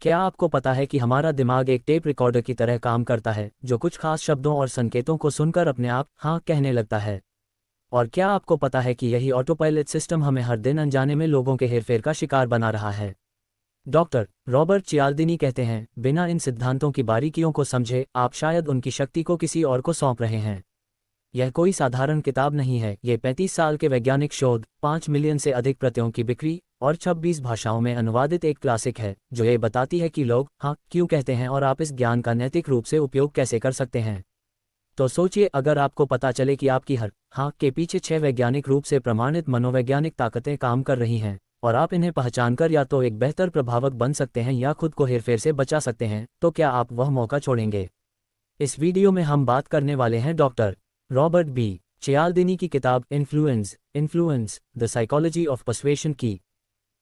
क्या आपको पता है कि हमारा दिमाग एक टेप रिकॉर्डर की तरह काम करता है, जो कुछ खास शब्दों और संकेतों को सुनकर अपने आप हाँ कहने लगता है? और क्या आपको पता है कि यही ऑटोपायलट सिस्टम हमें हर दिन अनजाने में लोगों के हेरफेर का शिकार बना रहा है? डॉक्टर रॉबर्ट चियाल्दिनी कहते हैं, बिना इन सिद्धांतों की बारीकियों को समझे आप शायद उनकी शक्ति को किसी और को सौंप रहे हैं। यह कोई साधारण किताब नहीं है, ये 35 साल के वैज्ञानिक शोध, 5 मिलियन से अधिक प्रतियों की बिक्री और 26 भाषाओं में अनुवादित एक क्लासिक है, जो ये बताती है कि लोग हाँ क्यों कहते हैं और आप इस ज्ञान का नैतिक रूप से उपयोग कैसे कर सकते हैं। तो सोचिए, अगर आपको पता चले कि आपकी हर हाँ के पीछे 6 वैज्ञानिक रूप से प्रमाणित मनोवैज्ञानिक ताकतें काम कर रही हैं, और आप इन्हें पहचानकर या तो एक बेहतर प्रभावक बन सकते हैं या खुद को हेरफेर से बचा सकते हैं, तो क्या आप वह मौका छोड़ेंगे? इस वीडियो में हम बात करने वाले हैं डॉक्टर रॉबर्ट बी चियाल्दिनी की किताब influence the psychology of persuasion की।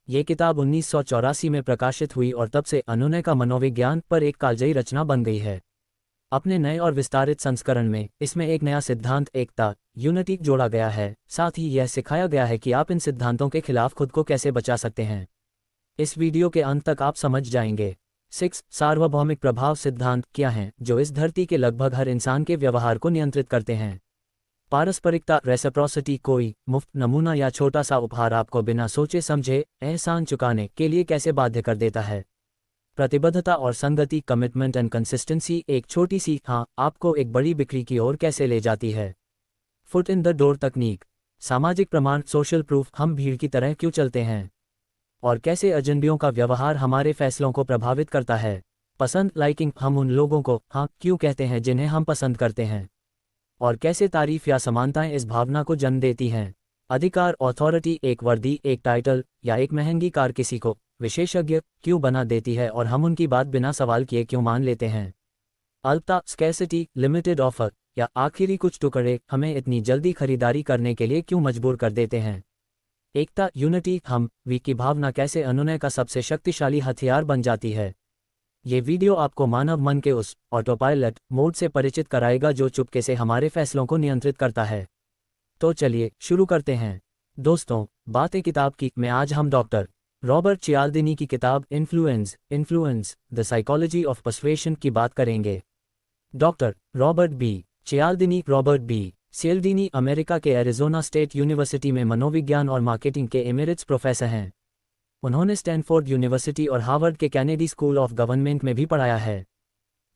ये किताब 1984 में प्रकाशित हुई और तब से अनुनय का मनोविज्ञान पर एक कालजयी रचना बन गई है। अपने नए और विस्तारित संस्करण में इसमें एक नया सिद्धांत एकता यूनिटी जोड़ा गया है। साथ ही यह सिखाया गया है कि आप इन सिद्धांतों के खिलाफ खुद को कैसे बचा सकते हैं। इस वीडियो के अंत तक आप समझ जाएंगे 6 सार्वभौमिक प्रभाव सिद्धांत क्या हैं, जो इस धरती के लगभग हर इंसान के व्यवहार को नियंत्रित करते हैं। पारस्परिकता रेसिप्रोसिटी, कोई मुफ्त नमूना या छोटा सा उपहार आपको बिना सोचे समझे एहसान चुकाने के लिए कैसे बाध्य कर देता है। प्रतिबद्धता और संगति कमिटमेंट एंड कंसिस्टेंसी, एक छोटी सी हाँ आपको एक बड़ी बिक्री की ओर कैसे ले जाती है। फुट इन द डोर तकनीक, सामाजिक प्रमाण सोशल प्रूफ, हम भीड़ की तरह क्यों चलते हैं और कैसे अजनबियों का व्यवहार हमारे फैसलों को प्रभावित करता है। पसंद लाइकिंग, हम उन लोगों को हाँ क्यों कहते हैं जिन्हें हम पसंद करते हैं, और कैसे तारीफ या समानताएं इस भावना को जन्म देती हैं। अधिकार ऑथोरिटी, एक वर्दी एक टाइटल या एक महंगी कार किसी को विशेषज्ञ क्यों बना देती है और हम उनकी बात बिना सवाल किए क्यों मान लेते हैं। अल्पता स्कैर्सिटी, लिमिटेड ऑफर या आखिरी कुछ टुकड़े हमें इतनी जल्दी खरीदारी करने के लिए क्यों मजबूर कर देते हैं। एकता यूनिटी, हम वी की भावना कैसे अनुनय का सबसे शक्तिशाली हथियार बन जाती है। ये वीडियो आपको मानव मन के उस ऑटोपायलट मोड से परिचित कराएगा जो चुपके से हमारे फैसलों को नियंत्रित करता है। तो चलिए शुरू करते हैं। दोस्तों, बातें किताब की में आज हम डॉक्टर रॉबर्ट चियाल्दिनी की किताब influence the psychology of persuasion की बात करेंगे। डॉक्टर रॉबर्ट बी चियाल्दिनी अमेरिका के एरिज़ोना स्टेट यूनिवर्सिटी में मनोविज्ञान और मार्केटिंग के एमेरिट्स प्रोफेसर हैं। उन्होंने स्टैनफोर्ड यूनिवर्सिटी और हार्वर्ड के कैनेडी स्कूल ऑफ गवर्नमेंट में भी पढ़ाया है।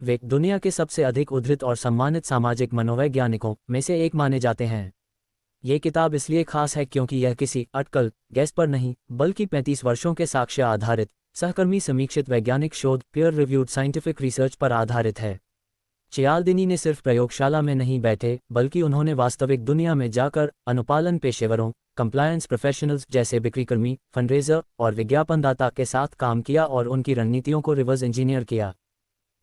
वे दुनिया के सबसे अधिक उद्धृत और सम्मानित सामाजिक मनोवैज्ञानिकों में से एक माने जाते हैं। ये किताब इसलिए खास है क्योंकि यह किसी अटकल गैस पर नहीं, बल्कि 35 वर्षों के साक्ष्य आधारित सहकर्मी समीक्षित वैज्ञानिक शोध पीयर रिव्यूड साइंटिफिक रिसर्च पर आधारित है। चियाल्दिनी ने सिर्फ प्रयोगशाला में नहीं बैठे, बल्कि उन्होंने वास्तविक दुनिया में जाकर अनुपालन पेशेवरों, कंप्लायंस प्रोफेशनल्स जैसे बिक्रीकर्मी, फंडरेजर और विज्ञापनदाता के साथ काम किया और उनकी रणनीतियों को रिवर्स इंजीनियर किया।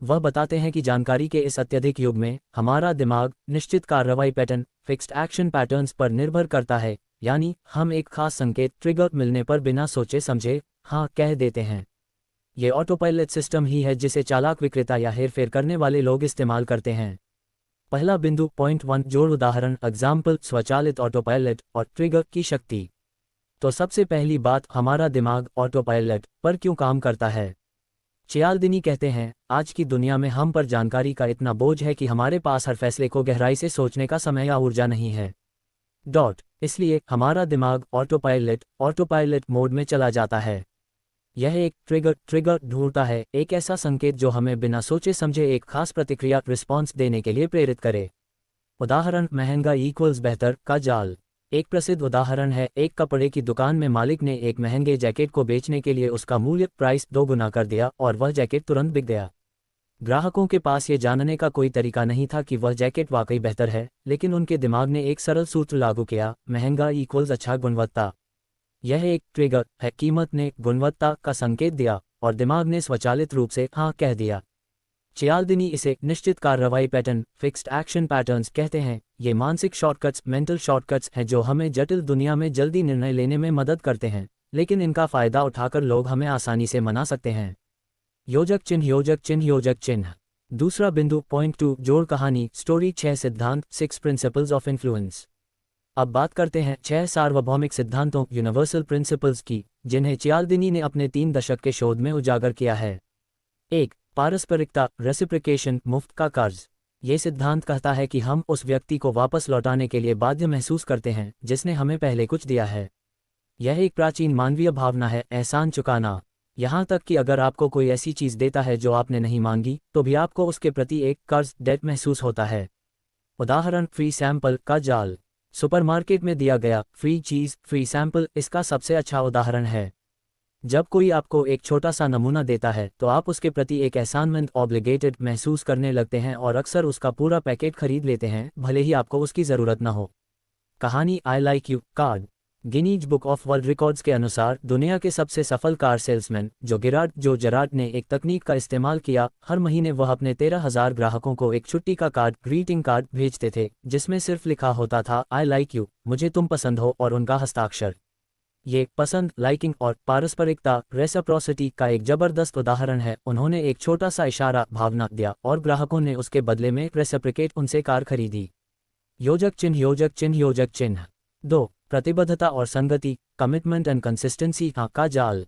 वह बताते हैं कि जानकारी के इस अत्यधिक युग में हमारा दिमाग निश्चित कार्रवाई पैटर्न, फिक्स्ड एक्शन पैटर्न्स पर निर्भर करता है, यानी हम एक खास संकेत ट्रिगर मिलने पर बिना सोचे समझे हाँ कह देते हैं। ये ऑटोपायलट सिस्टम ही है जिसे चालाक विक्रेता या हेरफेर करने वाले लोग इस्तेमाल करते हैं। पहला बिंदु पॉइंट 1 जोड़ उदाहरण एग्जाम्पल, स्वचालित ऑटोपायलट और ट्रिगर की शक्ति। तो सबसे पहली बात, हमारा दिमाग ऑटोपायलट पर क्यों काम करता है। चियाल्दिनी कहते हैं, आज की दुनिया में हम पर जानकारी का इतना बोझ है कि हमारे पास हर फैसले को गहराई से सोचने का समय या ऊर्जा नहीं है। इसलिए हमारा दिमाग ऑटोपायलट मोड में चला जाता है। यह एक ट्रिगर ढूंढता है, एक ऐसा संकेत जो हमें बिना सोचे समझे एक खास प्रतिक्रिया रिस्पॉन्स देने के लिए प्रेरित करे। उदाहरण, महंगा इक्वल्स बेहतर का जाल। एक प्रसिद्ध उदाहरण है, एक कपड़े की दुकान में मालिक ने एक महंगे जैकेट को बेचने के लिए उसका मूल्य प्राइस 2 गुना कर दिया और वह जैकेट तुरंत बिक गया। ग्राहकों के पास ये जानने का कोई तरीका नहीं था कि वह जैकेट वाकई बेहतर है, लेकिन उनके दिमाग ने एक सरल सूत्र लागू किया, महंगा इक्वल्स अच्छा गुणवत्ता। यह एक ट्रिगर है, कीमत ने गुणवत्ता का संकेत दिया और दिमाग ने स्वचालित रूप से हाँ कह दिया। चियाल्दिनी इसे निश्चित कार्रवाई पैटर्न, फिक्स्ड एक्शन पैटर्न्स कहते हैं। ये मानसिक शॉर्टकट्स, मेंटल शॉर्टकट्स हैं जो हमें जटिल दुनिया में जल्दी निर्णय लेने में मदद करते हैं, लेकिन इनका फायदा उठाकर लोग हमें आसानी से मना सकते हैं। योजक चिन्ह। दूसरा बिंदु पॉइंट 2 जोड़ कहानी स्टोरी, 6 सिद्धांत 6 प्रिंसिपल्स ऑफ इन्फ्लुएंस। अब बात करते हैं 6 सार्वभौमिक सिद्धांतों यूनिवर्सल प्रिंसिपल्स की, जिन्हें चियाल्दिनी ने अपने 3 दशक के शोध में उजागर किया है। एक, पारस्परिकता रेसिप्रिकेशन मुफ्त का कर्ज। ये सिद्धांत कहता है कि हम उस व्यक्ति को वापस लौटाने के लिए बाध्य महसूस करते हैं जिसने हमें पहले कुछ दिया है। यह एक प्राचीन मानवीय भावना है, एहसान चुकाना। यहाँ तक कि अगर आपको कोई ऐसी चीज़ देता है जो आपने नहीं मांगी, तो भी आपको उसके प्रति एक कर्ज डेट महसूस होता है। उदाहरण, फ्री सैंपल का जाल। सुपरमार्केट में दिया गया फ्री चीज़, फ्री सैंपल इसका सबसे अच्छा उदाहरण है। जब कोई आपको एक छोटा सा नमूना देता है तो आप उसके प्रति एक एहसानमंद ऑब्लिगेटेड महसूस करने लगते हैं और अक्सर उसका पूरा पैकेट खरीद लेते हैं, भले ही आपको उसकी ज़रूरत न हो। कहानी I like you card. Guinness book of world records के अनुसार दुनिया के सबसे सफल कार सेल्समैन जो जेरार्ड ने एक तकनीक का इस्तेमाल किया। हर महीने वह अपने 13,000 ग्राहकों को एक छुट्टी का कार्ड, ग्रीटिंग कार्ड भेजते थे जिसमें सिर्फ लिखा होता था आई लाइक यू, मुझे तुम पसंद हो, और उनका हस्ताक्षर। ये पसंद, लाइकिंग और पारस्परिकता रेसिप्रोसिटी का एक जबरदस्त उदाहरण है। उन्होंने एक छोटा सा इशारा, भावना दिया और ग्राहकों ने उसके बदले में रेसिप्रिकेट उनसे कार खरीदी। योजक चिन्ह योजक चिन्ह योजक चिन्ह। 2, प्रतिबद्धता और संगति कमिटमेंट एंड कंसिस्टेंसी का जाल।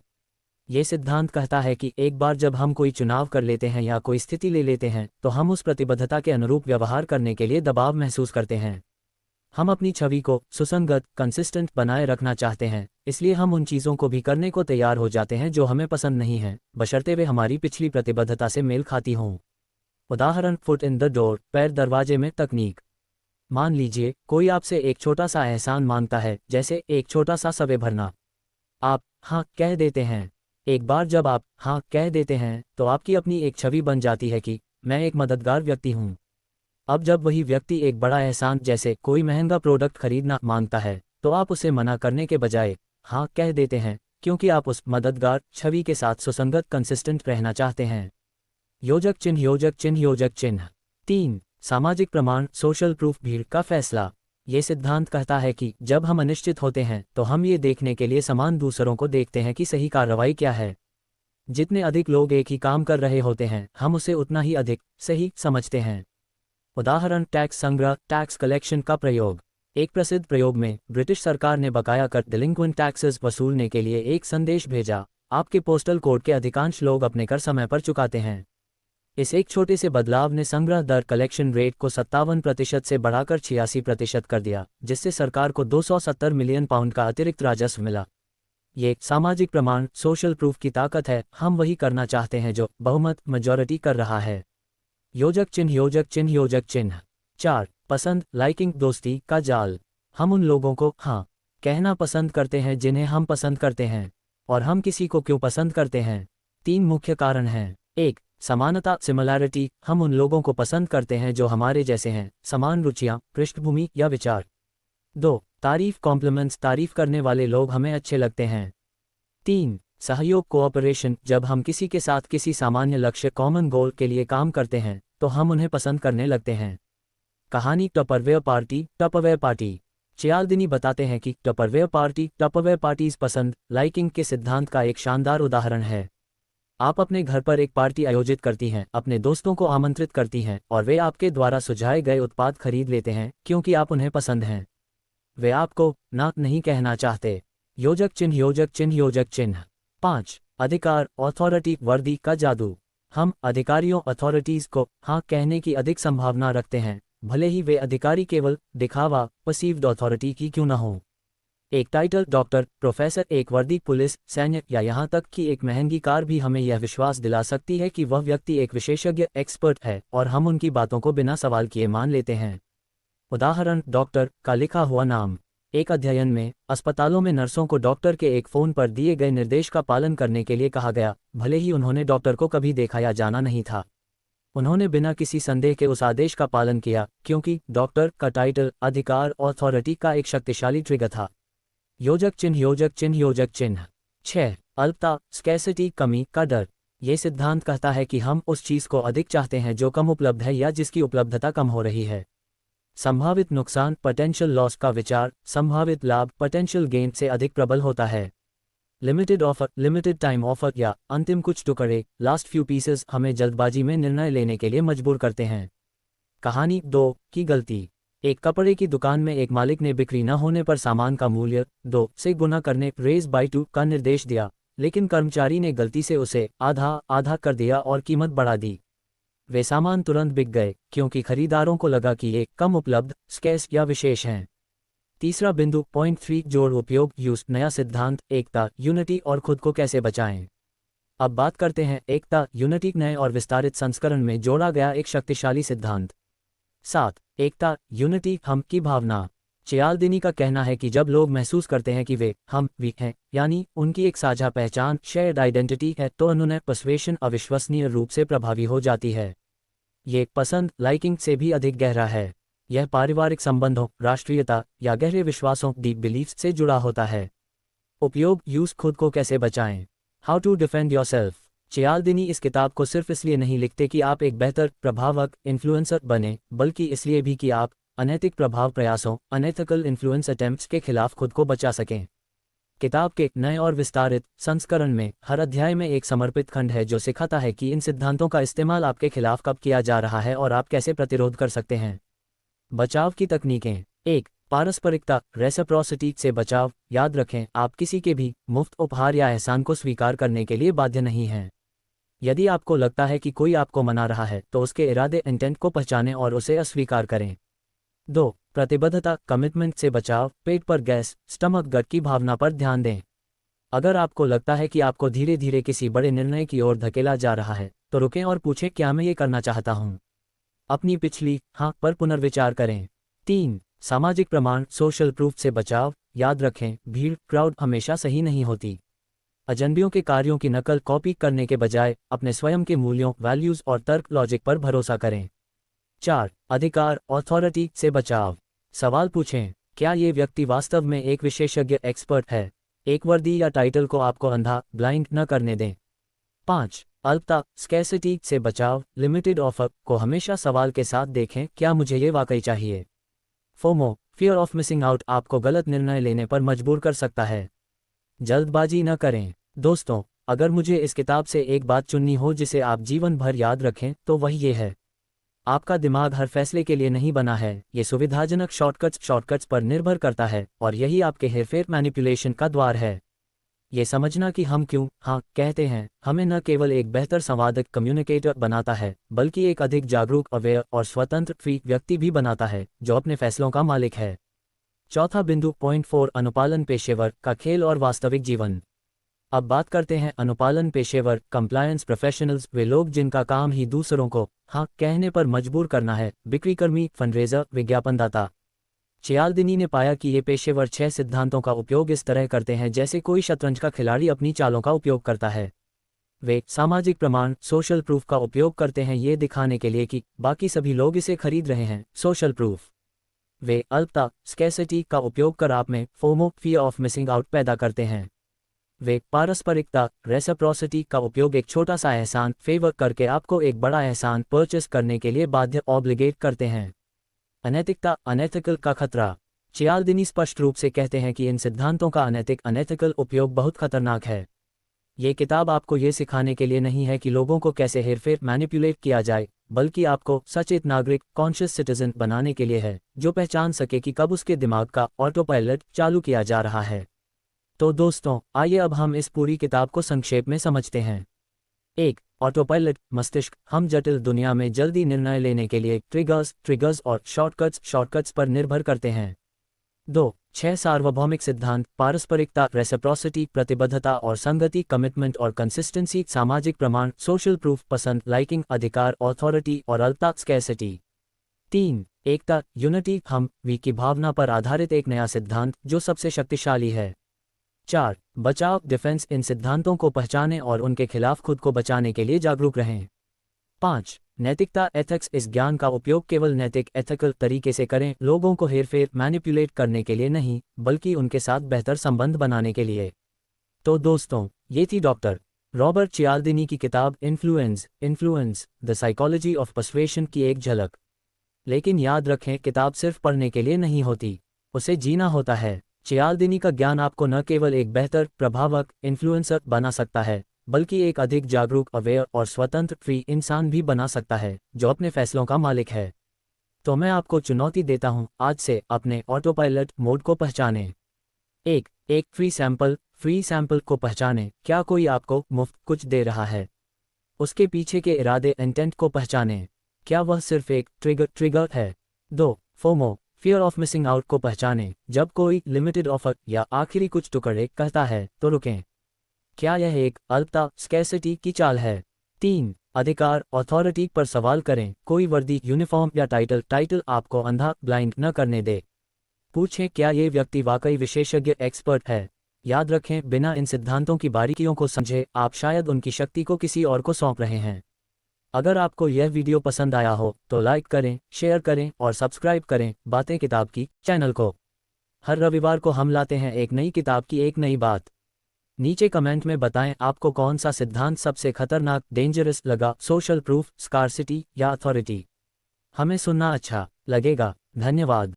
ये सिद्धांत कहता है कि एक बार जब हम कोई चुनाव कर लेते हैं या कोई स्थिति ले लेते हैं तो हम उस प्रतिबद्धता के अनुरूप व्यवहार करने के लिए दबाव महसूस करते हैं। हम अपनी छवि को सुसंगत, कंसिस्टेंट बनाए रखना चाहते हैं, इसलिए हम उन चीज़ों को भी करने को तैयार हो जाते हैं जो हमें पसंद नहीं हैं, बशर्ते वे हमारी पिछली प्रतिबद्धता से मेल खाती हों। उदाहरण, फुट इन द डोर, पैर दरवाजे में तकनीक। मान लीजिए कोई आपसे एक छोटा सा एहसान मांगता है, जैसे एक छोटा सा समय भरना। आप हाँ कह देते हैं। एक बार जब आप हाँ कह देते हैं तो आपकी अपनी एक छवि बन जाती है कि मैं एक मददगार व्यक्ति हूँ। अब जब वही व्यक्ति एक बड़ा एहसान, जैसे कोई महंगा प्रोडक्ट खरीदना, मांगता है तो आप उसे मना करने के बजाय हाँ कह देते हैं, क्योंकि आप उस मददगार छवि के साथ सुसंगत, कंसिस्टेंट रहना चाहते हैं। योजक चिन्ह योजक चिन्ह योजक चिन्ह। 3, सामाजिक प्रमाण सोशल प्रूफ भीड़ का फैसला। ये सिद्धांत कहता है कि जब हम अनिश्चित होते हैं तो हम ये देखने के लिए समान दूसरों को देखते हैं कि सही कार्रवाई क्या है। जितने अधिक लोग एक ही काम कर रहे होते हैं, हम उसे उतना ही अधिक सही समझते हैं। उदाहरण, टैक्स संग्रह, टैक्स कलेक्शन का प्रयोग। एक प्रसिद्ध प्रयोग में ब्रिटिश सरकार ने बकाया कर डिलिंक्वेंट टैक्सेस वसूलने के लिए एक संदेश भेजा, आपके पोस्टल कोड के अधिकांश लोग अपने कर समय पर चुकाते हैं। इस एक छोटे से बदलाव ने संग्रह दर, कलेक्शन रेट को 57% से बढ़ाकर 86% कर दिया, जिससे सरकार को 270 मिलियन पाउंड का अतिरिक्त राजस्व मिला। ये सामाजिक प्रमाण सोशल प्रूफ की ताकत है। हम वही करना चाहते हैं जो बहुमत मेजॉरिटी कर रहा है। योजक चिन्ह योजक चिन्ह योजक चिन्ह। 4, पसंद, लाइकिंग, दोस्ती का जाल। हम उन लोगों को हाँ कहना पसंद करते हैं जिन्हें हम पसंद करते हैं। और हम किसी को क्यों पसंद करते हैं? 3 मुख्य कारण हैं। 1, समानता सिमिलैरिटी, हम उन लोगों को पसंद करते हैं जो हमारे जैसे हैं, समान रुचियां, पृष्ठभूमि या विचार। 2, तारीफ कॉम्प्लीमेंट्स, तारीफ करने वाले लोग हमें अच्छे लगते हैं। 3, सहयोग कोऑपरेशन, जब हम किसी के साथ किसी सामान्य लक्ष्य कॉमन गोल के लिए काम करते हैं तो हम उन्हें पसंद करने लगते हैं। कहानी, टपरवेयर पार्टी, टपरवेयर पार्टी। चियाल्दिनी बताते हैं कि टपरवेयर पार्टीज पसंद लाइकिंग के सिद्धांत का एक शानदार उदाहरण है। आप अपने घर पर एक पार्टी आयोजित करती हैं, अपने दोस्तों को आमंत्रित करती हैं और वे आपके द्वारा सुझाए गए उत्पाद खरीद लेते हैं क्योंकि आप उन्हें पसंद हैं। वे आपको ना नहीं कहना चाहते। योजक चिन्ह योजक चिन्ह योजक चिन्ह। 5, अधिकार ऑथोरिटी वर्दी का जादू। हम अधिकारियों अथॉरिटीज को हाँ कहने की अधिक संभावना रखते हैं, भले ही वे अधिकारी केवल दिखावा परसीव्ड अथॉरिटी की क्यों न हो। एक टाइटल, डॉक्टर, प्रोफेसर, एक वर्दी, पुलिस, सैन्य या यहाँ तक कि एक महंगी कार भी हमें यह विश्वास दिला सकती है कि वह व्यक्ति एक विशेषज्ञ एक्सपर्ट है और हम उनकी बातों को बिना सवाल किए मान लेते हैं। उदाहरण, डॉक्टर का लिखा हुआ नाम। एक अध्ययन में अस्पतालों में नर्सों को डॉक्टर के एक फ़ोन पर दिए गए निर्देश का पालन करने के लिए कहा गया, भले ही उन्होंने डॉक्टर को कभी देखा या जाना नहीं था। उन्होंने बिना किसी संदेह के उस आदेश का पालन किया क्योंकि डॉक्टर का टाइटल अधिकार ऑथोरिटी का एक शक्तिशाली ट्रिगर था। योजक चिन्ह योजक चिन्ह योजक चिन्ह। 6, अल्पता स्कैर्सिटी कमी का डर। ये सिद्धांत कहता है कि हम उस चीज़ को अधिक चाहते हैं जो कम उपलब्ध है या जिसकी उपलब्धता कम हो रही है। संभावित नुकसान पोटेंशियल लॉस का विचार संभावित लाभ पोटेंशियल गेन से अधिक प्रबल होता है। Limited offer, limited time offer या अंतिम कुछ टुकड़े लास्ट फ्यू पीसेस हमें जल्दबाजी में निर्णय लेने के लिए मजबूर करते हैं। कहानी, 2 की गलती। एक कपड़े की दुकान में एक मालिक ने बिक्री न होने पर सामान का मूल्य 2 से गुना करने रेज बाय 2 का निर्देश दिया, लेकिन कर्मचारी ने गलती से उसे आधा आधा कर दिया और कीमत बढ़ा दी। वे सामान तुरंत बिक गए क्योंकि खरीदारों को लगा कि ये कम उपलब्ध, स्कैर्स या विशेष हैं। तीसरा बिंदु पॉइंट 3 जोड़ उपयोग यूज नया सिद्धांत एकता यूनिटी और खुद को कैसे बचाएं। अब बात करते हैं एकता यूनिटी नए और विस्तारित संस्करण में जोड़ा गया एक शक्तिशाली सिद्धांत। 7 एकता यूनिटी हम की भावना। चियाल्दिनी का कहना है कि जब लोग महसूस करते हैं कि वे हम वी हैं, यानी उनकी एक साझा पहचान शेयर्ड आइडेंटिटी है, तो उन्हें पर्सुएशन अविश्वसनीय रूप से प्रभावी हो जाती है। ये पसंद लाइकिंग से भी अधिक गहरा है। यह पारिवारिक संबंधों, राष्ट्रीयता या गहरे विश्वासों डीप बिलीफ्स से जुड़ा होता है। उपयोग यूज खुद को कैसे बचाएं। How to defend yourself. Cialdini इस किताब को सिर्फ इसलिए नहीं लिखते कि आप एक बेहतर प्रभावक इन्फ्लुएंसर बने, बल्कि इसलिए भी कि आप अनैतिक प्रभाव प्रयासों अनएथिकल इन्फ्लुएंस अटेम्प्ट्स के खिलाफ खुद को बचा सकें। किताब के नए और विस्तारित संस्करण में हर अध्याय में एक समर्पित खंड है जो सिखाता है कि इन सिद्धांतों का इस्तेमाल आपके खिलाफ कब किया जा रहा है और आप कैसे प्रतिरोध कर सकते हैं। बचाव की तकनीकें। 1 पारस्परिकता रेसिप्रोसिटी से बचाव। याद रखें, आप किसी के भी मुफ्त उपहार या एहसान को स्वीकार करने के लिए बाध्य नहीं हैं। यदि आपको लगता है कि कोई आपको मना रहा है तो उसके इरादे इंटेंट को पहचानें और उसे अस्वीकार करें। 2 प्रतिबद्धता कमिटमेंट से बचाव। पेट पर गैस स्टमक गट की भावना पर ध्यान दें। अगर आपको लगता है कि आपको धीरे धीरे किसी बड़े निर्णय की ओर धकेला जा रहा है तो रुकें और पूछें, क्या मैं ये करना चाहता हूँ। अपनी पिछली हाँ पर पुनर्विचार करें। 3 सामाजिक प्रमाण सोशल प्रूफ से बचाव। याद रखें, भीड़ क्राउड हमेशा सही नहीं होती। अजनबियों के कार्यों की नकल कॉपी करने के बजाय अपने स्वयं के मूल्यों वैल्यूज और तर्क लॉजिक पर भरोसा करें। 4 अधिकार अथॉरिटी से बचाव। सवाल पूछें, क्या ये व्यक्ति वास्तव में एक विशेषज्ञ एक्सपर्ट है। एक वर्दी या टाइटल को आपको अंधा ब्लाइंड न करने दें। 5 अल्पता स्कैर्सिटी से बचाव। लिमिटेड ऑफर को हमेशा सवाल के साथ देखें, क्या मुझे ये वाकई चाहिए। FOMO fear of missing out आपको गलत निर्णय लेने पर मजबूर कर सकता है। जल्दबाजी न करें। दोस्तों, अगर मुझे इस किताब से एक बात चुननी हो जिसे आप जीवन भर याद रखें तो वही ये है, आपका दिमाग हर फैसले के लिए नहीं बना है। ये सुविधाजनक शॉर्टकट्स पर निर्भर करता है और यही आपके हेरफेर मैनिपुलेशन का द्वार है। ये समझना कि हम क्यों हाँ कहते हैं हमें न केवल एक बेहतर संवादक कम्युनिकेटर बनाता है, बल्कि एक अधिक जागरूक अवेयर और स्वतंत्र फ्री व्यक्ति भी बनाता है जो अपने फैसलों का मालिक है। चौथा बिंदु पॉइंट 4 अनुपालन पेशेवर का खेल और वास्तविक जीवन। अब बात करते हैं अनुपालन पेशेवर कंप्लायंस प्रोफेशनल्स, वे लोग जिनका काम ही दूसरों को हाँ कहने पर मजबूर करना है। बिक्रीकर्मी, फंडरेजर, विज्ञापनदाता। चियाल्दिनी ने पाया कि ये पेशेवर 6 सिद्धांतों का उपयोग इस तरह करते हैं जैसे कोई शतरंज का खिलाड़ी अपनी चालों का उपयोग करता है। वे सामाजिक प्रमाण सोशल प्रूफ का उपयोग करते हैं ये दिखाने के लिए कि बाकी सभी लोग इसे खरीद रहे हैं। Social proof. वे अल्पता स्कैर्सिटी का उपयोग कर आप में FOMO fear of missing out पैदा करते हैं। वे पारस्परिकता रेसिप्रोसिटी का उपयोग एक छोटा सा एहसान फेवर करके आपको एक बड़ा एहसान परचेस करने के लिए बाध्य ऑब्लिगेट करते हैं। अनैतिकता अनएथिकल का खतरा। चियाल्दिनी स्पष्ट रूप से कहते हैं कि इन सिद्धांतों का अनएथिकल उपयोग बहुत खतरनाक है। ये किताब आपको ये सिखाने के लिए नहीं है कि लोगों को कैसे हेरफेर मैनिपुलेट किया जाए, बल्कि आपको सचेत नागरिक कॉन्शियस सिटीजन बनाने के लिए है जो पहचान सके कि कब उसके दिमाग का ऑटो पायलट चालू किया जा रहा है। तो दोस्तों, आइए अब हम इस पूरी किताब को संक्षेप में समझते हैं। 1 ऑटो पायलट मस्तिष्क। हम जटिल दुनिया में जल्दी निर्णय लेने के लिए ट्रिगर्स और शॉर्टकट्स पर निर्भर करते हैं। 2 6 सार्वभौमिक सिद्धांत पारस्परिकता रेसिप्रोसिटी प्रतिबद्धता और संगति कमिटमेंट और कंसिस्टेंसी सामाजिक प्रमाण सोशल प्रूफ पसंद लाइकिंग अधिकार अथॉरिटी और अल्पता स्कैर्सिटी। 3 एकता यूनिटी हम वी की भावना पर आधारित एक नया सिद्धांत जो सबसे शक्तिशाली है। 4 बचाव डिफेंस इन सिद्धांतों को पहचानें और उनके खिलाफ खुद को बचाने के लिए जागरूक रहें। 5 नैतिकता एथिक्स इस ज्ञान का उपयोग केवल नैतिक एथिकल तरीके से करें, लोगों को हेरफेर मैनिपुलेट करने के लिए नहीं, बल्कि उनके साथ बेहतर संबंध बनाने के लिए। तो दोस्तों, ये थी डॉक्टर रॉबर्ट चियाल्दिनी की किताब influence the psychology of persuasion की एक झलक। लेकिन याद रखें, किताब सिर्फ पढ़ने के लिए नहीं होती, उसे जीना होता है। चियाल्दिनी का ज्ञान आपको न केवल एक बेहतर प्रभावक इन्फ्लुएंसर बना सकता है, बल्कि एक अधिक जागरूक अवेयर और स्वतंत्र फ्री इंसान भी बना सकता है जो अपने फैसलों का मालिक है। तो मैं आपको चुनौती देता हूं, आज से अपने ऑटो पायलट मोड को पहचानें। एक फ्री सैंपल को पहचानें, क्या कोई आपको मुफ्त कुछ दे रहा है। उसके पीछे के इरादे इंटेंट को पहचानें, क्या वह सिर्फ एक ट्रिगर है। 2 FOMO fear of missing out को पहचानें, जब कोई लिमिटेड ऑफर या आखिरी कुछ टुकड़े कहता है तो रुकें, क्या यह एक अल्पता स्कैर्सिटी की चाल है। 3 अधिकार अथॉरिटी पर सवाल करें, कोई वर्दी यूनिफॉर्म या टाइटल आपको अंधा ब्लाइंड न करने दे। पूछें, क्या ये व्यक्ति वाकई विशेषज्ञ एक्सपर्ट है। याद रखें, बिना इन सिद्धांतों की बारीकियों को समझे आप शायद उनकी शक्ति को किसी और को सौंप रहे हैं। अगर आपको यह वीडियो पसंद आया हो तो लाइक करें, शेयर करें और सब्सक्राइब करें बातें किताब की चैनल को। हर रविवार को हम लाते हैं एक नई किताब की एक नई बात। नीचे कमेंट में बताएं आपको कौन सा सिद्धांत सबसे खतरनाक डेंजरस लगा, सोशल प्रूफ, स्कार्सिटी या अथॉरिटी। हमें सुनना अच्छा लगेगा। धन्यवाद।